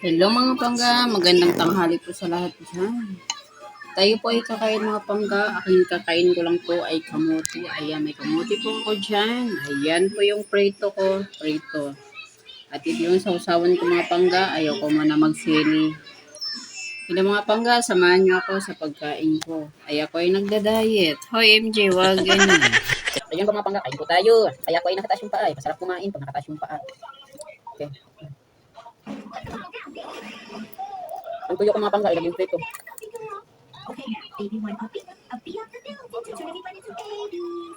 Hello mga pangga, magandang tanghali po sa lahat dyan. Tayo po ay kakain mga pangga. Aking kakain ko lang po ay kamuti. Ayan, may kamuti po ako dyan. Ayan po yung prito ko. Prito. At ito yung sausawan ko mga pangga. Ayaw ko muna magsili. Hindi mga pangga, samahan niyo ako sa pagkain ko. Ay ako ay nagda-diet. Hoy MJ, wag ganyan. Ayan po mga pangga, kain po tayo. Kaya ako ay nakataas yung paa. Masarap kumain pag nakataas yung paa. Okay. Ang tuyo ko mga pangga, ilagay yung prito. Okay, baby one puppy, a bee on the building to turn everyone into babies.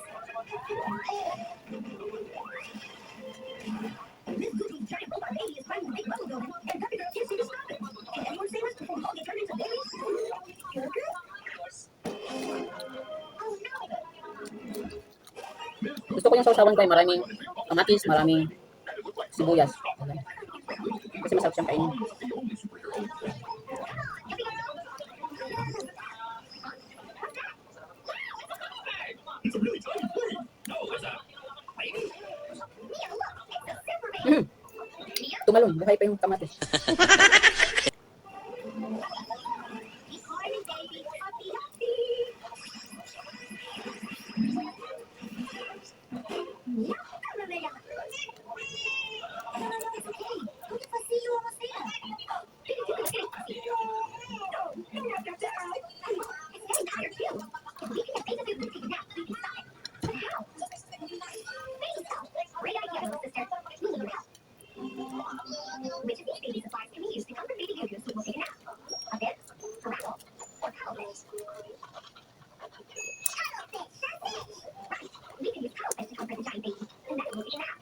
This goofy giant robot baby is climbing the big bubble building, and Puppy Girl can't seem to stop it. Can anyone save us before we all get turned into babies? Good, good. Oh no! Gusto ko yung sausawan ko ay maraming kamatis, maraming sibuyas. Okay. Kasi masarap siyang kainin. Tumalon, buhay pa yung kamatis. Which of these baby supplies can we use to comfort baby Goose when we'll take a nap? A bib, a rattle, or cuddlefish? Cuddlefish, that's it! Right, we can use cuddlefish to comfort the giant baby, and then we'll take a nap.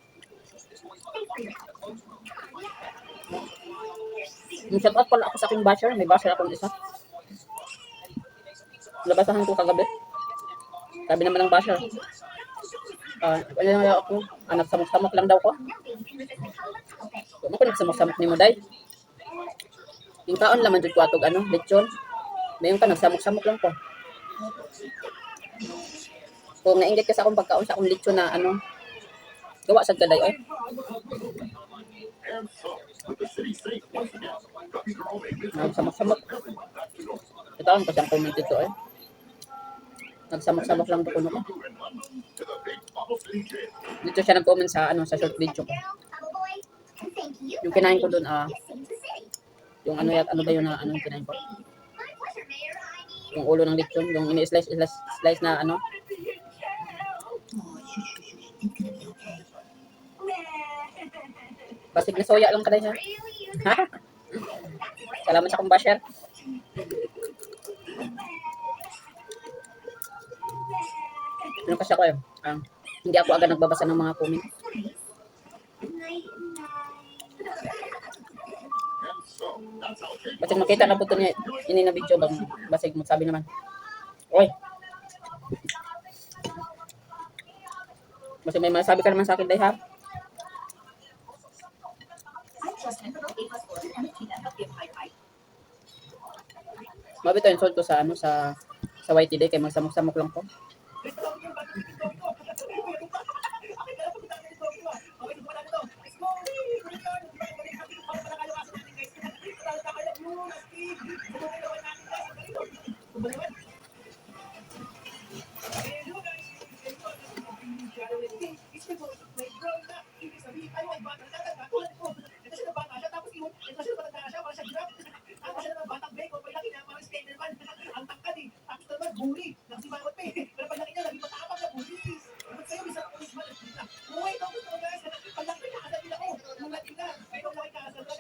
Thanks for your help. Shout out pala ako sa aking basher. May basher akong isa. Labasahan ko kagabi. Sabi naman ng basher. Ano na ako? Nagsamok-samok lang daw ko. Kung ako nagsamok-samok ni mo, day. Yung kaon laman dyan ko atog lechon. Mayroon ka, nagsamok-samok lang ko. Kung nainggit ka sa akong pagkaon sa akong lechon na gawa sa gaday, oy. Nagsamok-samok. Ito ang kasang comment ito, eh. Nagsamok-samok lang ko ko. Dito siya nag-comment sa sa short video ko. Yung kinain ko doon, yung ano ba yun na yung kinain ko? Yung ulo ng lechon, yung ini-slice na basig na soya lang kaday ha. Salamat sa akong basher. Ano kasi ako hindi ako agad nagbabasa ng mga comment. Basig makita na po ito niya, ini na video bang basig mo sabi naman. Oy. Basig may masabi ka naman sa akin day ha. Mabito yung sold ko sa sa YTD kay magsamok-samok lang ko.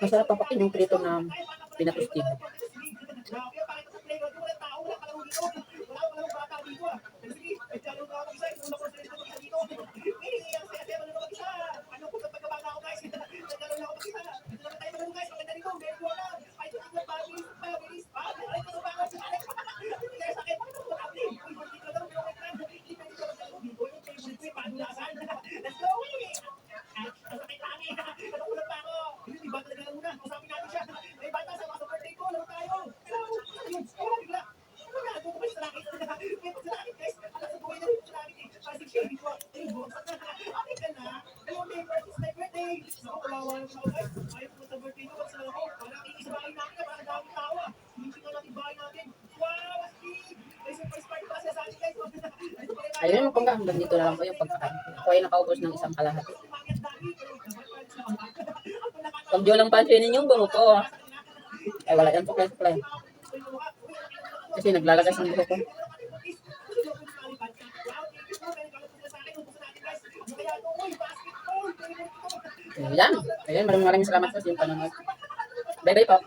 Masarap pa pakin yung prito na pinatustig. Ayun naman pangga, hanggang dito na lang po yung pagkakain. Ako ay nakaubos ng isang kalahati. Pag diyo lang pansinin yung buhok ko. Ay wala yan suklay-suklay. Kasi naglalagas ng buhok ko. Ayan. Ayan, maraming salamat po sa yung panonood. Bye-bye po.